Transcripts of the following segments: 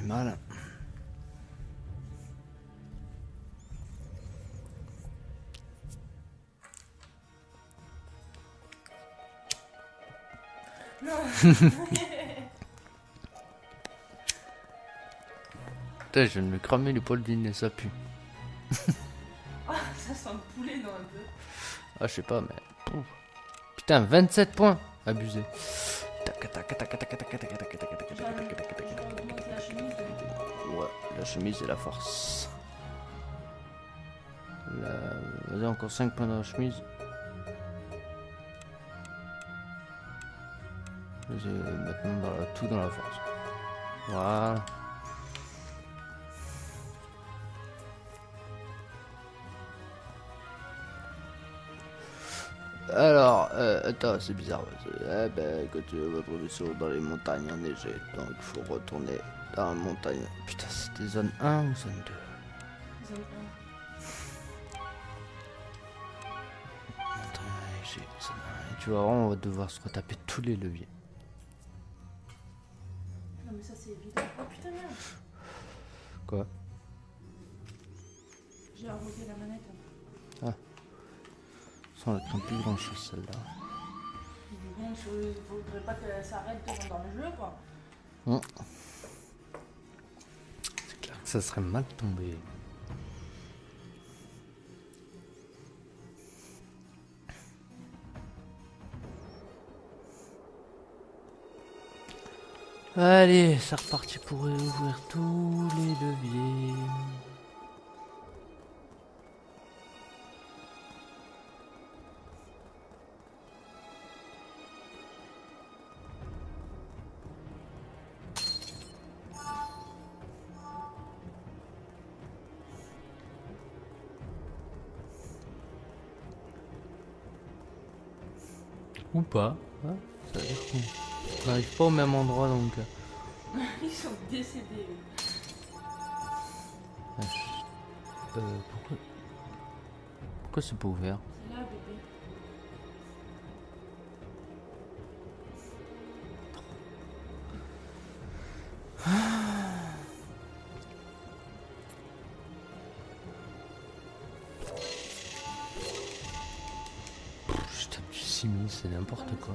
mal. Putain, je viens de me cramer l'épaule du nez, ça pue. Ah, ça sent le poulet dans un peu. Ah, je sais pas, mais. Pouf. Putain, 27 points. Abusé. Ouais, la chemise et la force. Vas-y, encore 5 points dans la chemise. Vas-y, maintenant tout dans la force. Voilà. Alors, attends, c'est bizarre. Quand tu vas votre vaisseau dans les montagnes enneigées, donc il faut retourner dans la montagne. Putain, c'était zone 1 ou zone 2? Zone Montagne enneigée, zone 1. Et tu vois, on va devoir se retaper tous les leviers. 1. Non, mais ça, c'est évident. Oh putain, merde. Quoi? J'ai arrosé la manette. Ça, on a craint plus grand chose celle-là. Bon, il faudrait pas que ça arrête dans le jeu, quoi. C'est clair que ça serait mal tombé. Allez, c'est reparti pour ouvrir tous les leviers. Ou pas, hein, ça a l'air con. On n'arrive pas au même endroit donc. Ils sont décédés. Pourquoi c'est pas ouvert? C'est là, bébé. Je tape du 6000, c'est n'importe quoi.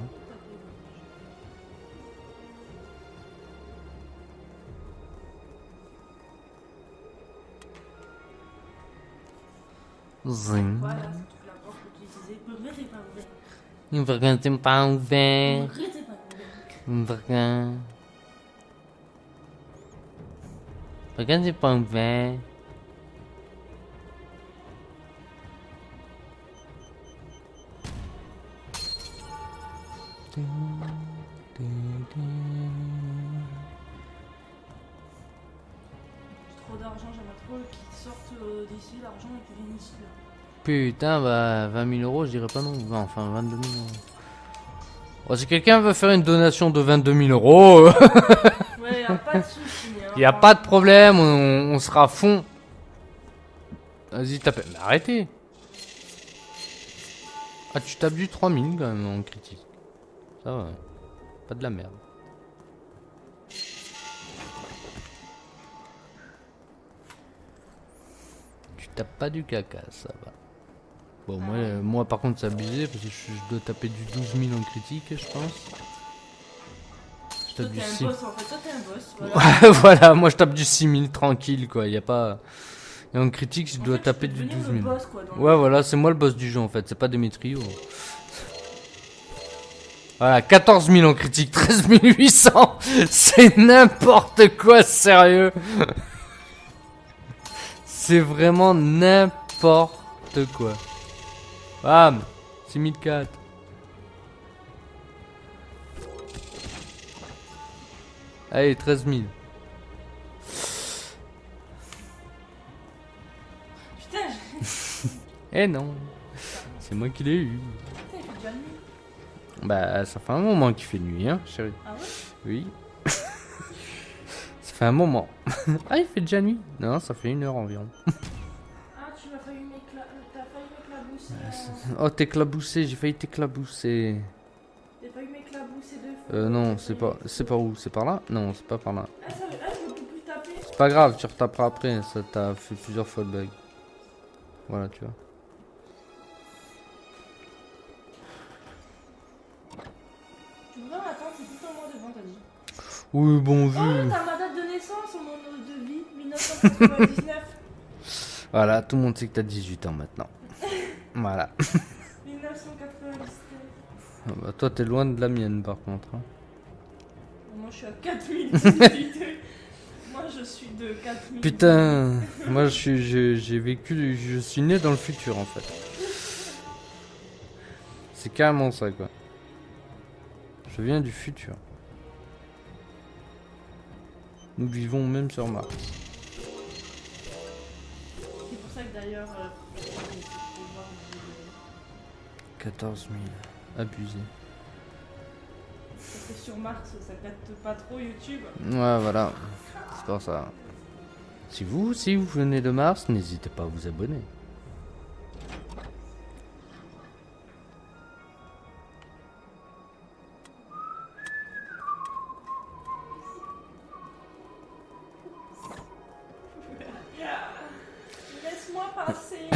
Zing. Voilà, c'est toute la porte que tu disais. Pourquoi c'est pas ouvert? Pourquoi c'est pas ouvert? Pourquoi c'est pas ouvert? Pourquoi c'est pas ouvert? Trop d'argent, j'aimerais trop qu'ils sortent d'ici l'argent et qu'ils viennent ici. Là. Putain, bah 20 000 euros, je dirais pas non. Enfin, 22 000 euros. Oh, si quelqu'un veut faire une donation de 22 000 euros, Ouais, y'a pas de soucis. Hein, y a pas de problème, on sera à fond. Vas-y, tape. Mais arrêtez. Ah, tu tapes du 3000 quand même en critique. Ça va. Pas de la merde. Tu tapes pas du caca, ça va. Bon, moi par contre, c'est abusé parce que je dois taper du 12 000 en critique, je pense. Je tape Toi, du t'es 6 un boss en fait. Toi, t'es un boss. Voilà. Voilà, moi je tape du 6000 tranquille quoi, y a pas. Et en critique, je En dois fait, taper tu peux du devenir 12 000. le boss, quoi, dans Ouais, le- voilà, c'est moi le boss du jeu en fait, c'est pas Demetrio. Voilà, 14 000 en critique, 13 800. C'est n'importe quoi, sérieux. C'est vraiment n'importe quoi. Bam, 6004. Allez, 13 000. Putain, Eh non, c'est moi qui l'ai eu. putain, il fait déjà nuit. Bah, ça fait un moment qu'il fait nuit, hein, chérie. Ah ouais? Oui. Ça fait un moment. Ah, il fait déjà nuit? Non, ça fait 1 heure environ. Ah, t'as failli m'éclabousser. Oh, t'éclabousser, j'ai failli t'éclabousser. T'as failli m'éclabousser deux fois. Non, c'est par où? C'est par là? Non, c'est pas par là. Ah, je peux plus taper. C'est pas grave, tu retaperas après, ça t'a fait plusieurs fois le bug. Voilà, tu vois. Tu vois, attends, c'est tout un mois devant, t'as dit. Oui, bon, vu. Oh, t'as ma date de naissance, mon nom de vie, 1999. Voilà, tout le monde sait que t'as 18 ans maintenant. Voilà. 1997. Ah bah, toi, t'es loin de la mienne, par contre. Hein. Moi, je suis à 4018. Moi, je suis de 4000. Putain, moi, j'ai vécu, je suis né dans le futur, en fait. C'est carrément ça, quoi. Je viens du futur. Nous vivons même sur Mars. C'est pour ça que d'ailleurs, 14 000. Abusé. parce que sur Mars, ça capte pas trop YouTube. Ouais, voilà. C'est pour ça. Si vous venez de Mars, n'hésitez pas à vous abonner. Laisse-moi passer.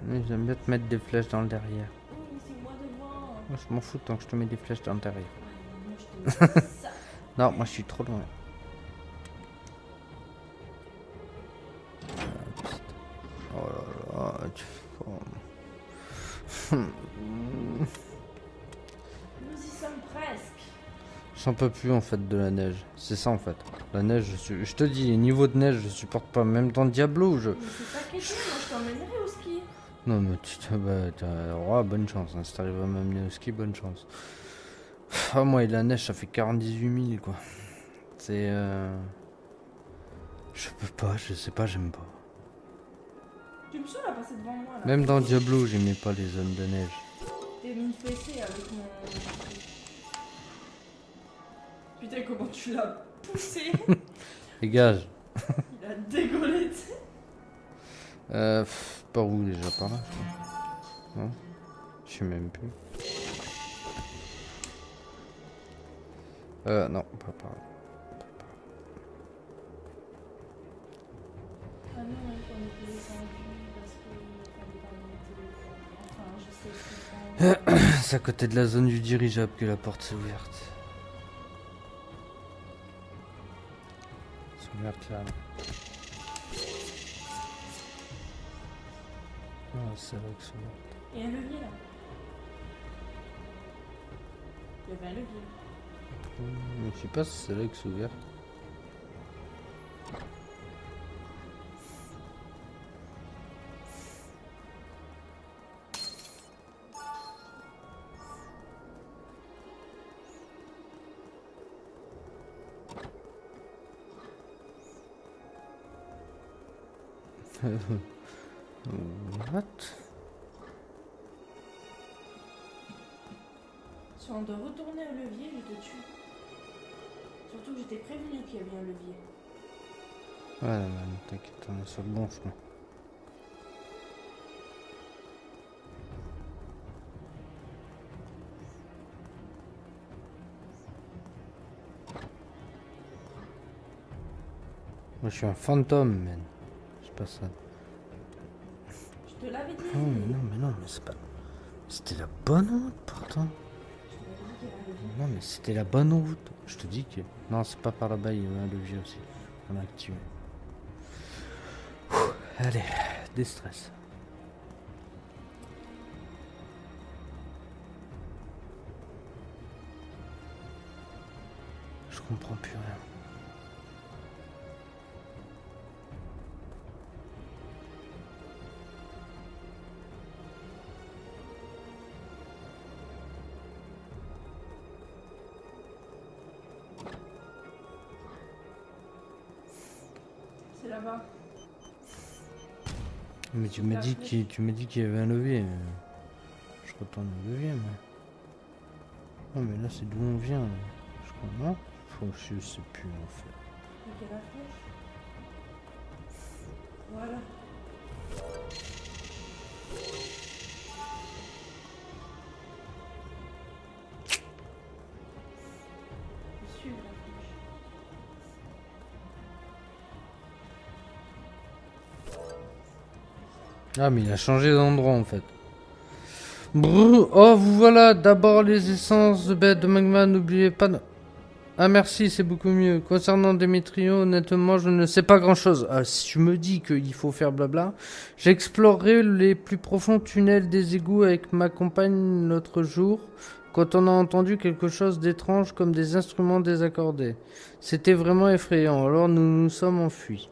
Mais j'aime bien te mettre des flèches dans le derrière. Oui, c'est moi devant. Moi, je m'en fous tant que je te mets des flèches dans le derrière. Moi, je te dis ça. Non, moi je suis trop loin. Oh là là, Nous y sommes presque. J'en peux plus en fait de la neige. C'est ça en fait. La neige, je te dis, niveau de neige, je supporte pas. Même dans Diablo, Mais c'est pas question, moi je t'emmènerai au ski. Non mais bonne chance. Hein. Si t'arrives à m'amener au ski, bonne chance. Ah moi et la neige, ça fait 48 000 quoi. C'est je peux pas, je sais pas, j'aime pas. Tu me saoules à passer devant moi là. Même dans Diablo, j'aimais pas les zones de neige. T'es mis une fessée avec mon... Putain, comment tu l'as poussé. Dégage. Il a dégaulé, tu sais. Par où déjà? Par là, je crois. Non? Je sais même plus. Non, pas par là. Ah non, on était descendu parce qu'il fallait pas monter. Enfin, je sais plus. C'est à côté de la zone du dirigeable que la porte s'est ouverte. C'est ouverte là. Ah, c'est vrai que c'est ouverte. Et un levier là. Il y avait un levier. Mais je sais pas si c'est là que c'est ouvert. What? Si on doit retourner au levier, je te tue. Surtout que j'étais prévenu qu'il y avait un levier. Ouais, man, t'inquiète, on est sur le bon chemin. Moi je suis un fantôme, man. C'est pas ça. Je te l'avais dit. Mais non, mais c'est pas. C'était la bonne route pourtant. Je te l'avais dit qu'il y avait un levier. Non, mais c'était la bonne route. Je te dis que. Non, c'est pas par là-bas, il y avait un levier aussi. On a activé. Ouh, allez, déstress. Je comprends plus rien. C'est là-bas. Mais tu m'as dit qu'il y avait un levier. Je retourne au levier, mais. Non, mais là, c'est d'où on vient. Là. Je crois, non? Je sais plus en fait. Ok, la flèche. Voilà. Je suis la flèche. Ah, mais il a changé d'endroit en fait. Brrr, oh, vous voilà. D'abord les essences de bête de magma, n'oubliez pas. Ah, merci, c'est beaucoup mieux. Concernant Démétrio, honnêtement, je ne sais pas grand chose. Ah, si tu me dis qu'il faut faire blabla, j'explorerai les plus profonds tunnels des égouts avec ma compagne l'autre jour, quand on a entendu quelque chose d'étrange comme des instruments désaccordés. C'était vraiment effrayant, alors nous nous sommes enfuis.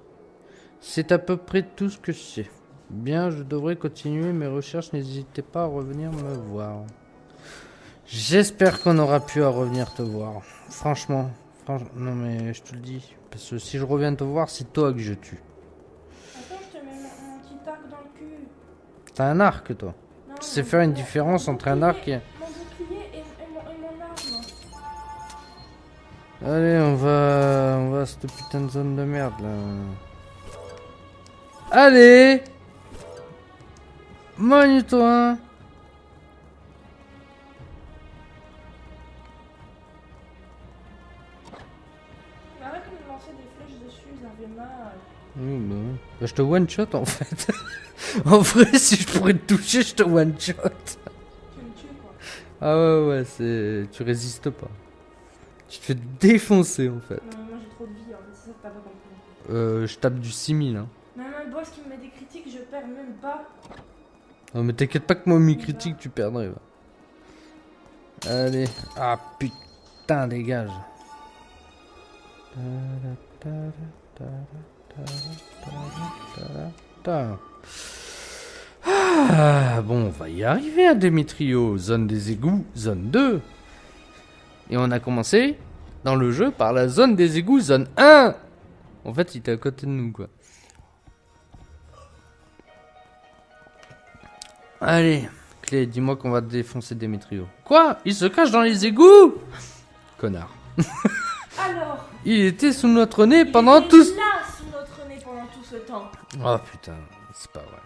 C'est à peu près tout ce que je sais. Bien, je devrais continuer mes recherches, n'hésitez pas à revenir me voir. J'espère qu'on aura pu à revenir te voir. Franchement, non mais je te le dis. Parce que si je reviens te voir, c'est toi que je tue. Attends, je te mets mon petit arc dans le cul. T'as un arc, toi. Non, Tu sais faire une différence entre un arc et... Mon bouclier et mon arme. Allez, on va à cette putain de zone de merde, là. Allez! Magne-toi! Arrête de me lancer des flèches dessus, ça fait mal. Oui, bah, ouais. Bah, je te one-shot, en fait. En vrai, si je pourrais te toucher, je te one-shot. Tu me tues quoi. Ah ouais, c'est... Tu résistes pas. Tu te fais défoncer, en fait. Non, mais moi j'ai trop de vie en fait, c'est ça que t'as pas compris. Je tape du 6000, hein. Même un boss qui me met des critiques, je perds même pas. Non mais t'inquiète pas que moi mi-critique tu perdrais va. Allez. Ah putain dégage. Ah bon on va y arriver à Démétrio. Zone des égouts, zone 2. Et on a commencé dans le jeu par la zone des égouts, zone 1. En fait il était à côté de nous quoi. Allez, Clé, dis-moi qu'on va défoncer Démétrio. Quoi? Il se cache dans les égouts? Connard. Alors, Il était sous notre nez il pendant était tout ce... là sous notre nez pendant tout ce temps. Oh putain, c'est pas vrai.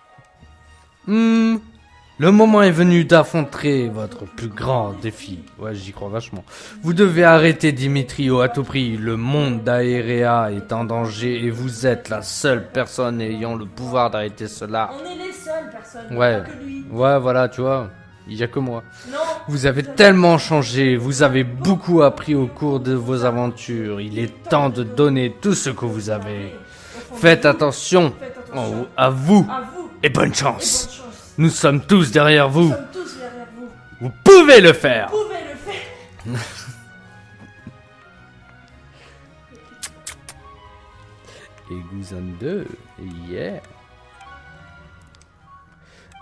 Le moment est venu d'affronter votre plus grand défi. Ouais, j'y crois vachement. Vous devez arrêter Démétrio à tout prix. Le monde d'Aérea est en danger et vous êtes la seule personne ayant le pouvoir d'arrêter cela. On est les seules personnes, Ouais. pas que lui. Ouais, voilà, tu vois. Il y a que moi. Non. Vous avez tellement changé, vous avez beaucoup appris au cours de vos aventures. Il est temps de donner tout ce que vous avez. Faites attention à vous À vous. et bonne Et bonne chance. chance. Nous sommes tous derrière Nous vous. sommes tous derrière vous. Vous pouvez le faire. Vous pouvez le faire. Égout zone 2, yeah.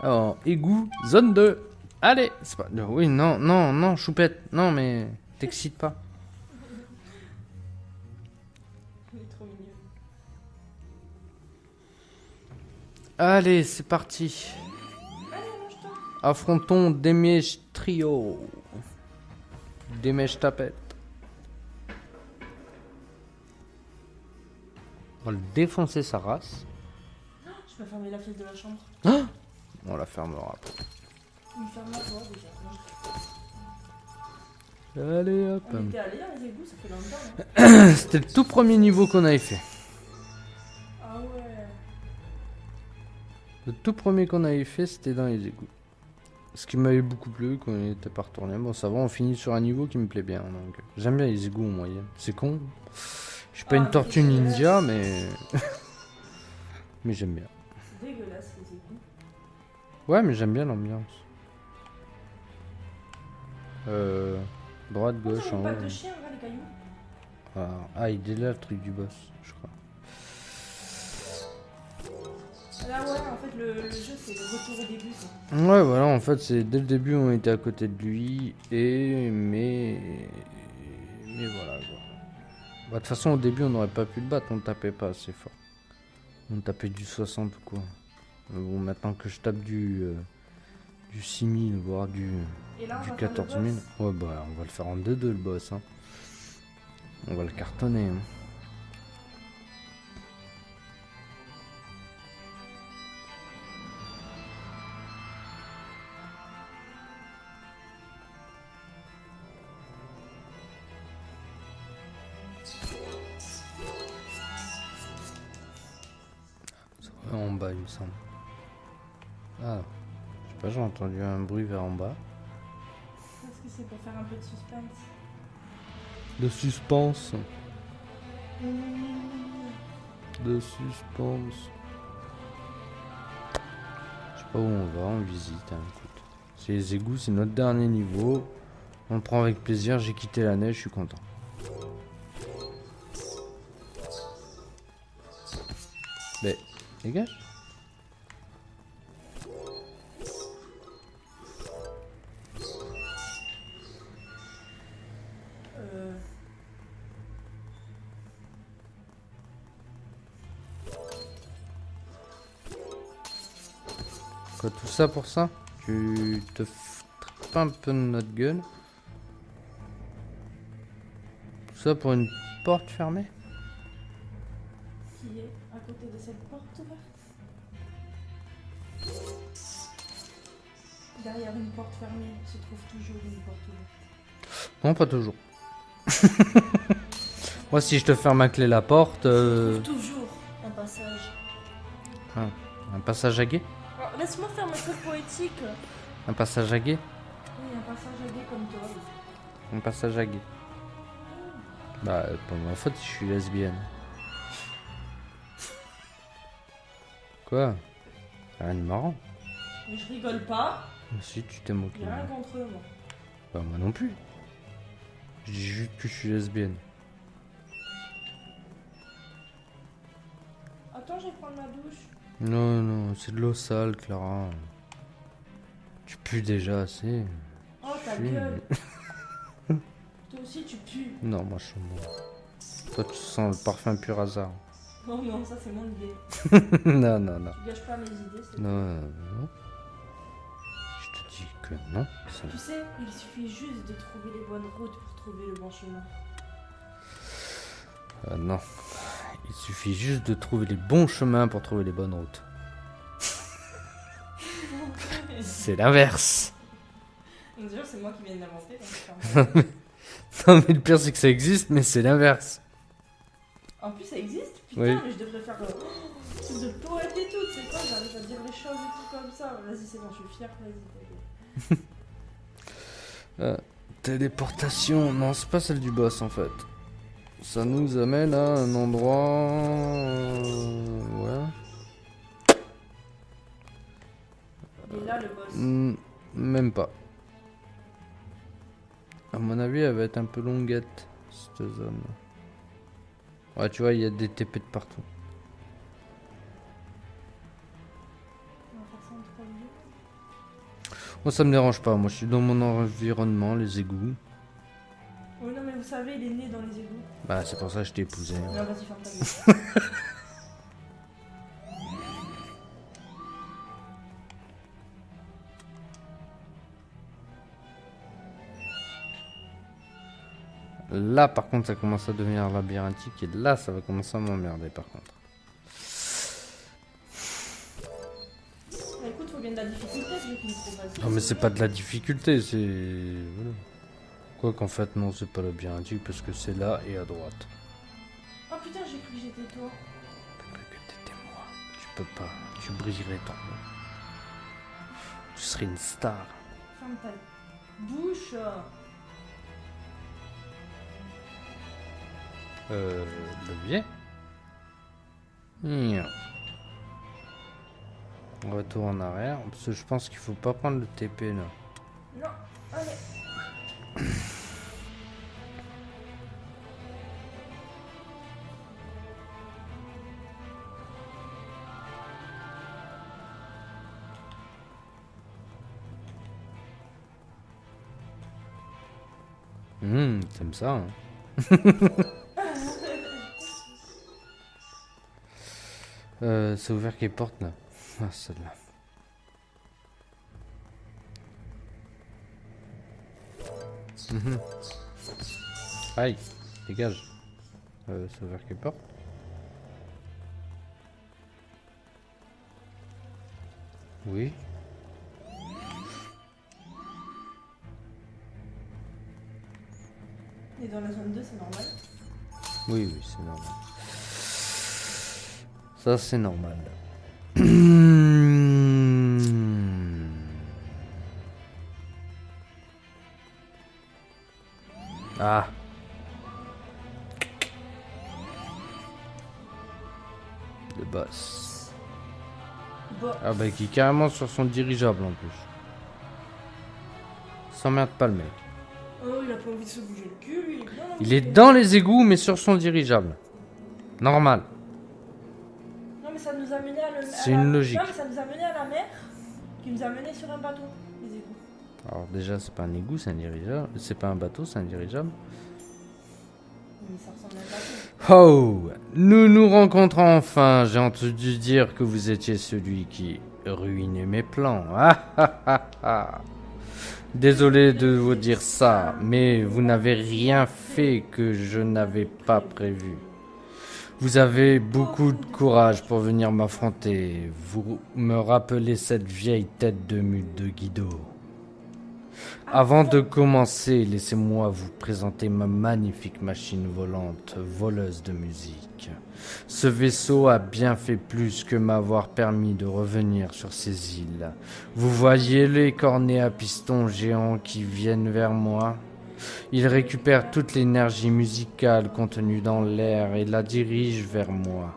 Alors, égout zone 2. Allez, c'est pas... Oui, non, choupette. Non, mais t'excite pas. Il est trop mignon. Allez, c'est parti. Allez, mange-toi. Affrontons Démèche Trio. Démèche Tapette. On va le défoncer sa race. Je peux fermer la fenêtre de la chambre. On la fermera après. Il ferme la porte déjà. Allez hop. On était allé dans les égouts, ça fait longtemps. Hein. C'était le tout premier niveau qu'on avait fait. Ah ouais. Le tout premier qu'on avait fait, c'était dans les égouts. Ce qui m'avait beaucoup plu quand on était pas retourné. Bon, ça va, on finit sur un niveau qui me plaît bien. Donc, j'aime bien les égouts en moyenne. C'est con. Je suis pas une tortue ninja, mais. Mais j'aime bien. C'est dégueulasse les égouts. Ouais, mais j'aime bien l'ambiance. Droite, gauche, Attends, en une patte de haut. chien, regarde les cailloux. Ah, il est là le truc du boss, je crois. Là ouais, en fait le jeu c'est le retour au début quoi. Ouais, voilà, en fait, c'est dès le début, on était à côté de lui, mais voilà, quoi. Bah, de toute façon, au début, on n'aurait pas pu le battre, on tapait pas assez fort. On tapait du 60 ou quoi. Mais bon, maintenant que je tape du 6000, voire du Et là on va faire le 14 000, boss. ouais, bah, on va le faire en 2-2 le boss, hein. On va le cartonner, hein. En bas, il me semble. Ah, je sais pas, j'ai entendu un bruit vers en bas. Parce que c'est pour faire un peu de suspense. De suspense. Mmh. De suspense. Je sais pas où on va, on visite. Hein, écoute. C'est les égouts, c'est notre dernier niveau. On le prend avec plaisir, j'ai quitté la neige, je suis content. Mais, dégage. Quoi, tout ça pour ça? Tu te fous pas un peu de notre gueule? Tout ça pour une porte fermée? Qui est à côté de cette porte ouverte. Derrière une porte fermée se trouve toujours une porte ouverte. Non, pas toujours. Moi, si je te ferme à clé la porte... Se trouve toujours un passage. un passage à guet? Oh, laisse-moi faire mes trucs poétiques. Un passage à guet? Oui, un passage à guet comme toi. Un passage à guet. Bah, pas ma faute si je suis lesbienne. Quoi? Rien de marrant. Mais je rigole pas. Si, tu t'es moqué. J'ai rien contre eux, moi. Bah, moi non plus. Je dis juste que je suis lesbienne. Attends, je vais prendre ma douche. Non, non, c'est de l'eau sale, Clara. Tu pues déjà assez. Oh, ta Si. gueule. Toi aussi, tu pues. Non, moi je suis bon. Toi, tu sens le parfum pur hasard. Oh non, ça c'est mon idée. Non, non, non. Tu gâches pas mes idées, c'est Non, non, non. Je te dis que non. Tu sais, il suffit juste de trouver les bonnes routes pour trouver le bon chemin. Non. Il suffit juste de trouver les bons chemins pour trouver les bonnes routes. C'est l'inverse. Déjà, c'est moi qui viens de l'inventer. donc Non, mais le pire, c'est que ça existe, mais c'est l'inverse. En plus, ça existe. Putain, Oui. mais je devrais faire truc de poète et tout. Tu sais quoi, j'arrive à dire les choses et tout comme ça. Vas-y, c'est bon, je suis fière. Vas-y, t'inquiète. Téléportation. Non, c'est pas celle du boss en fait. Ça nous amène à un endroit. Ouais. Il est là, le boss. Même pas. À mon avis, elle va être un peu longuette, cette zone. Ouais, tu vois, il y a des TP de partout. On va faire ça en 3 minutes. Moi, ça me dérange pas. Moi, je suis dans mon environnement, les égouts. Oui, non, mais vous savez, il est né dans les égouts. Bah, c'est pour ça que je t'ai épousé. Hein. Non, vas-y, ferme ta gueule. Là, par contre, ça commence à devenir labyrinthique. Et là, ça va commencer à m'emmerder, par contre. Bah, écoute, faut bien de la difficulté, vu qu'il est trop facile. Non, mais c'est pas de la difficulté, c'est... Voilà. Quoi qu'en fait, non, c'est pas labyrinthique, parce que c'est là et à droite. Oh putain, j'ai cru que j'étais toi. Que t'étais moi. Tu peux pas. Tu brillerais ton nom. Tu serais une star. Ferme ta bouche. Levier. Nya. Retour en arrière. Parce que je pense qu'il faut pas prendre le TP là. Non, allez. T'aimes ça, hein. C'est ouvert quelle porte là? Ah, celle-là. Aïe, dégage. C'est ouvert quelle porte? Oui. Et dans la zone 2, c'est normal. Oui, oui, c'est normal. Ça, c'est normal. Bah, Ah bah qui est carrément sur son dirigeable en plus. S'emmerde pas le mec. oh, il a pas envie de se bouger le cul, lui, il est bien là. Il est dans les égouts mais sur son dirigeable. Normal. Non, mais ça nous a mené à C'est une logique. Non, mais ça nous a mené à la mer, qui nous a mené sur un bateau, les égouts. Alors déjà c'est pas un égout, c'est un dirigeable. C'est pas un bateau, c'est un dirigeable. Mais ça ressemble à un bateau. Oh, nous nous rencontrons enfin. J'ai entendu dire que vous étiez celui qui ruinait mes plans. Ah ah ah ah. Désolé de vous dire ça, mais vous n'avez rien fait que je n'avais pas prévu. Vous avez beaucoup de courage pour venir m'affronter. Vous me rappelez cette vieille tête de mute de Guido. Avant de commencer, laissez-moi vous présenter ma magnifique machine volante, voleuse de musique. Ce vaisseau a bien fait plus que m'avoir permis de revenir sur ces îles. Vous voyez les cornets à piston géants qui viennent vers moi ? Ils récupèrent toute l'énergie musicale contenue dans l'air et la dirigent vers moi.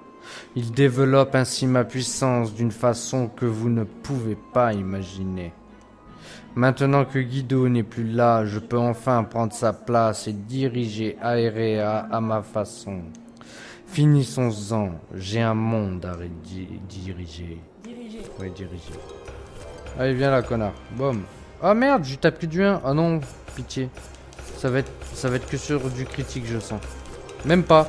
Ils développent ainsi ma puissance d'une façon que vous ne pouvez pas imaginer. Maintenant que Guido n'est plus là, je peux enfin prendre sa place et diriger Aerea à ma façon. Finissons-en, j'ai un monde à diriger. Dirigé. Oui, diriger. Allez, viens là, connard. Boum. Ah merde, je tape que du 1. Ah non, pitié. Ça va être que sur du critique, je sens. Même pas.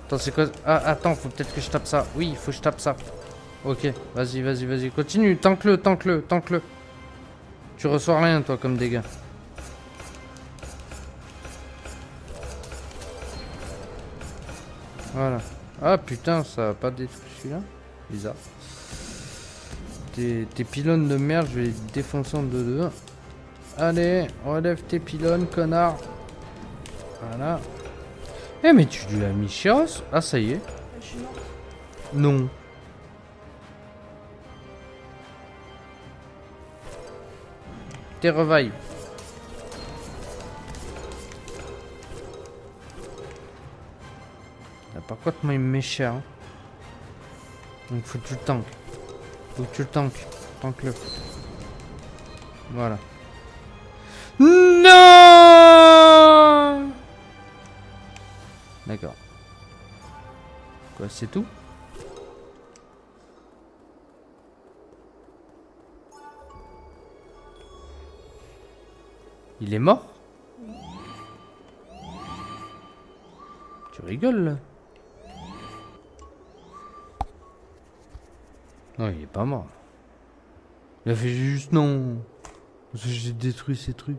Attends, c'est quoi? Ah, attends, faut peut-être que je tape ça. Oui, il faut que je tape ça. Ok, vas-y. Continue, tank-le. Tu reçois rien, toi, comme dégâts. Voilà. Ah, putain, ça a pas détruit celui-là. Bizarre. Tes pylônes de merde, je vais les défoncer en 2-2. Allez, relève tes pylônes, connard. Voilà. Eh, mais tu l'as mis Chiros? Ah, ça y est. Je suis morte. Non. T'es revive. Ah, par contre, moi, il me met cher. Hein. Donc, faut que tu le tankes. Tank-le. Voilà. Non! D'accord. Quoi, c'est tout? Il est mort? Tu rigoles là? Non, il est pas mort. Il a fait juste non. Parce que j'ai détruit ces trucs.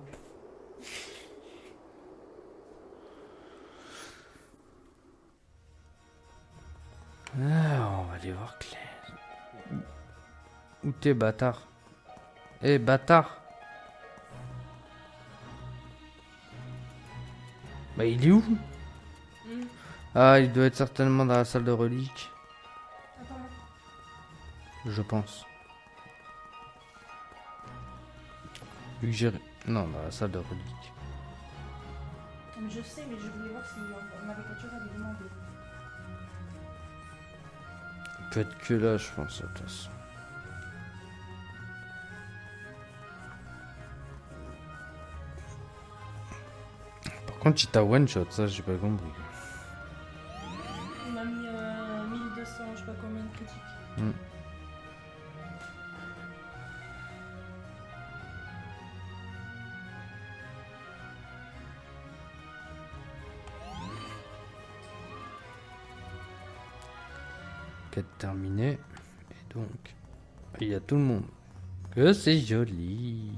Ah, on va aller voir Claire. Où t'es, bâtard? Eh, bâtard! Bah, il est où? Ah, il doit être certainement dans la salle de reliques. Attends. Je pense. Vu que j'ai... Non, dans la salle de reliques. Mais je sais, mais je voulais voir si ma voiture avait demandé. Il peut être que là, je pense, de toute façon. Par contre, il t'a one-shot, ça, j'ai pas compris. Il m'a mis 1200, je sais pas combien de critiques. Quête terminée. Et donc, il y a tout le monde. Que c'est joli.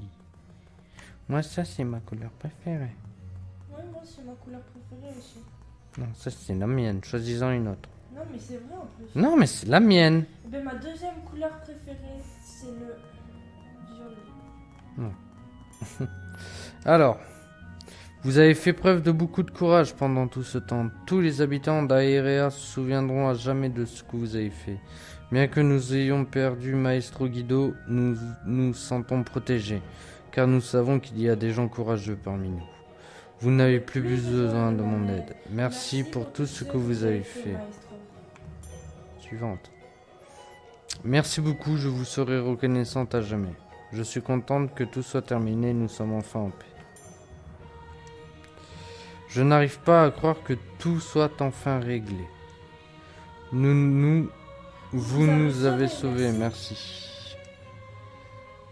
Moi, ça, c'est ma couleur préférée. Ouais, moi c'est ma couleur préférée aussi. Non, ça, c'est la mienne. Choisissons une autre. Non, mais c'est vrai en plus. Non, mais c'est la mienne. Eh ben, ma deuxième couleur préférée, c'est le violet. Alors, vous avez fait preuve de beaucoup de courage pendant tout ce temps. Tous les habitants d'Aerea se souviendront à jamais de ce que vous avez fait. Bien que nous ayons perdu Maestro Guido, nous nous sentons protégés, car nous savons qu'il y a des gens courageux parmi nous. Vous n'avez plus besoin de mon aide. Merci pour tout ce que vous avez fait. Maestro. Suivante. Merci beaucoup, je vous serai reconnaissante à jamais. Je suis contente que tout soit terminé, nous sommes enfin en paix. Je n'arrive pas à croire que tout soit enfin réglé. Vous nous avez sauvés, merci.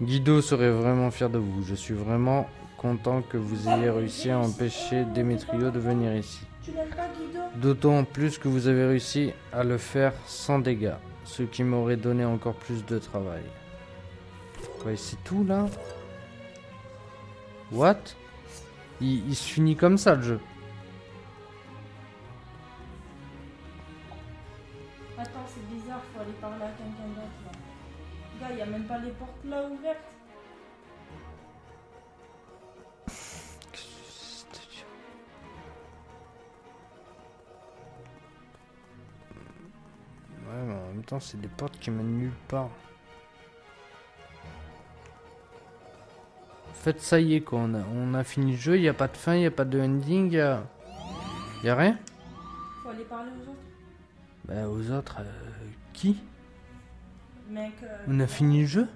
Guido serait vraiment fier de vous. Je suis vraiment content que vous ayez réussi à empêcher Démétrio de venir ici. Tu l'aimes pas, Guido? D'autant plus que vous avez réussi à le faire sans dégâts, ce qui m'aurait donné encore plus de travail. Ouais, c'est tout là? What? Il se finit comme ça le jeu. Attends, c'est bizarre, faut aller parler à quelqu'un d'autre là. Gars, y a même pas les portes là ouvertes. Ouais, mais en même temps, c'est des portes qui mènent nulle part. En fait, ça y est quoi, on a fini le jeu, il n'y a pas de fin, il n'y a pas de ending, y a rien? Faut aller parler aux autres. Bah aux autres, qui? Mec, On a fini le jeu?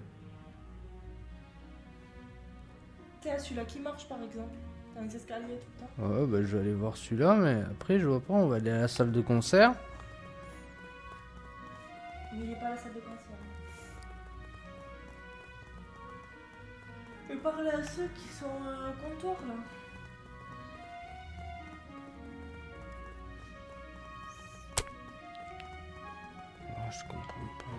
t'es à celui-là qui marche par exemple. Dans les escaliers tout le temps. Ouais, bah je vais aller voir celui-là, mais après je vois pas, on va aller à la salle de concert. Mais il est pas à la salle de concert. Je vais parler à ceux qui sont au comptoir là. Oh, je comprends pas.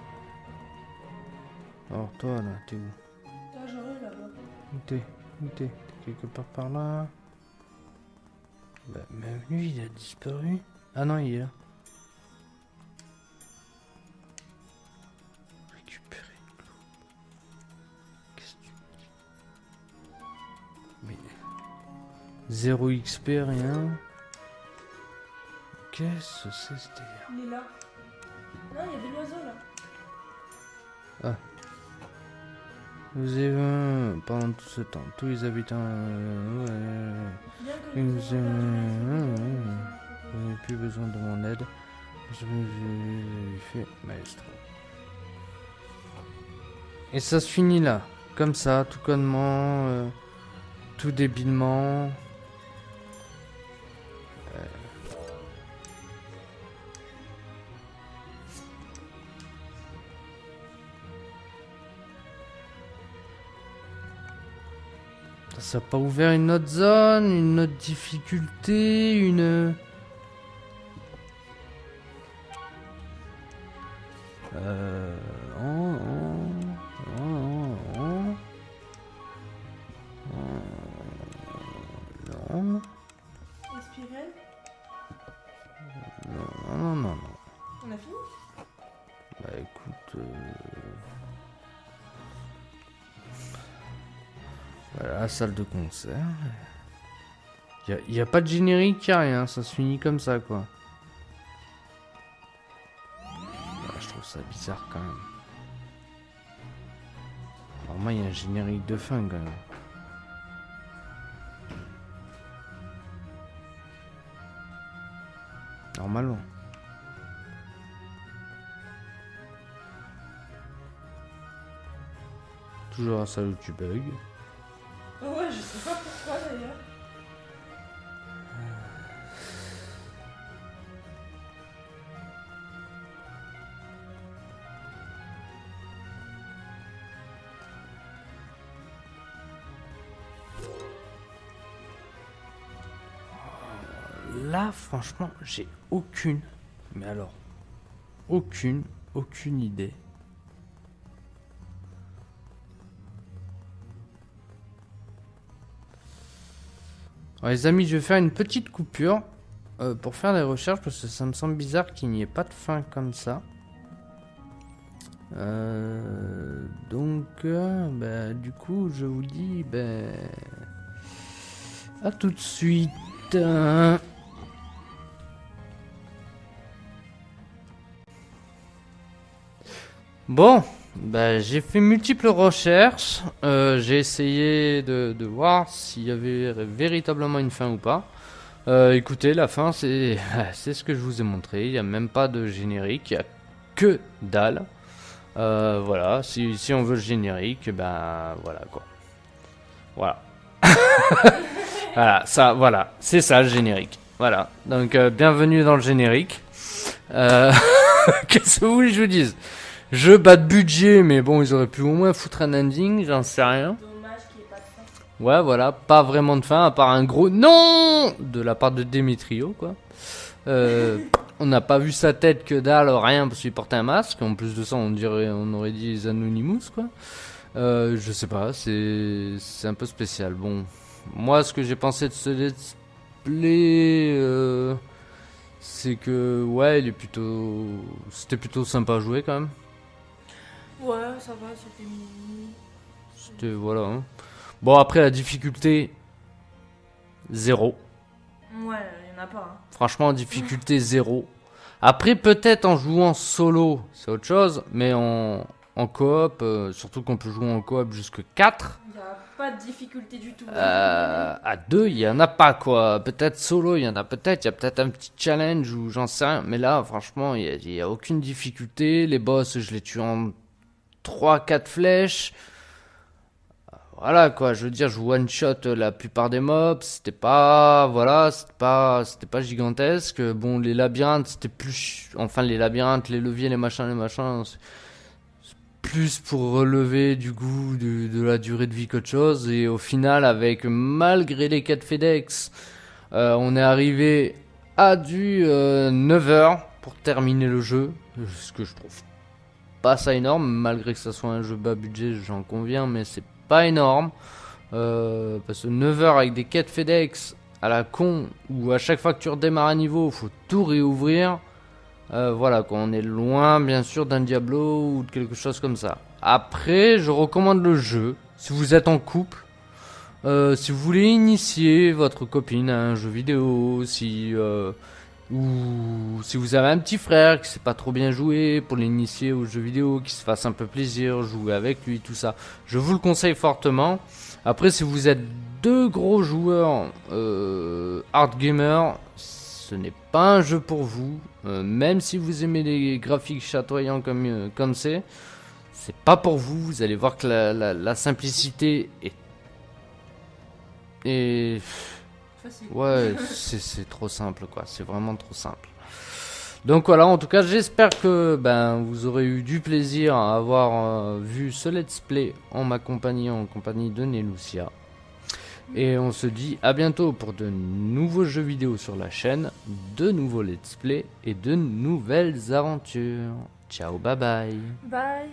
Alors toi là, t'es où? Là, j'aurais là-bas. Où t'es? Où t'es? T'es quelque part par là? Bah même lui il a disparu. Ah non il est là. Récupérer une clou. Qu'est-ce que tu dis? Mais 0 XP rien. Qu'est-ce que c'est ce délire? Il est là. Non, il y avait l'oiseau là. Vous avez pendant tout ce temps, tous les habitants Bien que Nous, nous ayons perdu vous n'avez plus besoin de mon aide. Je fait maestro. Et ça se finit là, comme ça, tout connement, tout débilement. Ça n'a pas ouvert une autre zone, une autre difficulté, une... Non. Espirel. Non. On a fini? Bah écoute... Voilà, la salle de concert. Y a pas de générique, y a rien, ça se finit comme ça quoi. Bah, je trouve ça bizarre quand même. Normalement il y a un générique de fin quand même. Normalement. Toujours un salut tu bug. Ouais, je sais pas pourquoi d'ailleurs. Là, franchement, j'ai aucune, mais alors, aucune idée. Alors, les amis, je vais faire une petite coupure pour faire des recherches parce que ça me semble bizarre qu'il n'y ait pas de fin comme ça. Donc, bah, du coup, je vous dis, à tout de suite. Bon, bah, j'ai fait multiples recherches. J'ai essayé de voir s'il y avait véritablement une fin ou pas. Écoutez, la fin, c'est ce que je vous ai montré. Il n'y a même pas de générique, il n'y a que dalle. Voilà, si on veut le générique, ben voilà quoi. Voilà. Voilà, ça, voilà, c'est ça le générique. Voilà, donc bienvenue dans le générique. Qu'est-ce que vous voulez que je vous dise? Jeu bas de budget, mais bon, ils auraient pu au moins foutre un ending, j'en sais rien. Dommage qu'il n'y ait pas de fin. Ouais, voilà, pas vraiment de fin, à part un gros non de la part de Demetrio, quoi. On n'a pas vu sa tête, que dalle, rien, parce qu'il portait un masque. En plus de ça, on aurait dit les Anonymous, quoi. Je sais pas, c'est un peu spécial. Bon, moi, ce que j'ai pensé de ce let's play, c'est que, ouais, c'était plutôt sympa à jouer, quand même. Ouais, ça va, c'était mini. C'était, voilà. Hein. Bon, après, la difficulté, 0. Ouais, il n'y en a pas. Hein. Franchement, difficulté 0. Après, peut-être en jouant solo, c'est autre chose, mais en coop, surtout qu'on peut jouer en coop jusque 4. Il n'y a pas de difficulté du tout. À 2, il n'y en a pas, quoi. Peut-être solo, il y en a peut-être. Il y a peut-être un petit challenge ou j'en sais rien. Mais là, franchement, il n'y a aucune difficulté. Les boss, je les tue en 3-4 flèches. Voilà, quoi. Je veux dire, je one-shot la plupart des mobs. C'était pas... Voilà, c'était pas gigantesque. Bon, les labyrinthes, c'était plus... Enfin, les labyrinthes, les leviers, les machins... C'est plus pour relever du goût de la durée de vie qu'autre chose. Et au final, malgré les quêtes FedEx, on est arrivé à du 9h pour terminer le jeu. Ce que je trouve pas ça énorme, malgré que ça soit un jeu bas budget, j'en conviens, mais c'est pas énorme. Parce que 9h avec des quêtes FedEx à la con, où à chaque fois que tu redémarres un niveau, il faut tout réouvrir. Voilà, quoi, on est loin bien sûr d'un Diablo ou de quelque chose comme ça. Après, je recommande le jeu si vous êtes en couple, si vous voulez initier votre copine à un jeu vidéo, ou si vous avez un petit frère qui sait pas trop bien jouer, pour l'initier aux jeux vidéo, qui se fasse un peu plaisir, jouer avec lui, tout ça. Je vous le conseille fortement. Après, si vous êtes deux gros joueurs hard gamer, ce n'est pas un jeu pour vous. Même si vous aimez les graphiques chatoyants comme c'est pas pour vous. Vous allez voir que la simplicité est Facile. ouais, c'est trop simple, quoi. C'est vraiment trop simple. Donc voilà, en tout cas, j'espère que vous aurez eu du plaisir à avoir vu ce let's play en compagnie de Nelucia. Et on se dit à bientôt pour de nouveaux jeux vidéo sur la chaîne, de nouveaux let's play et de nouvelles aventures. Ciao, bye bye. Bye.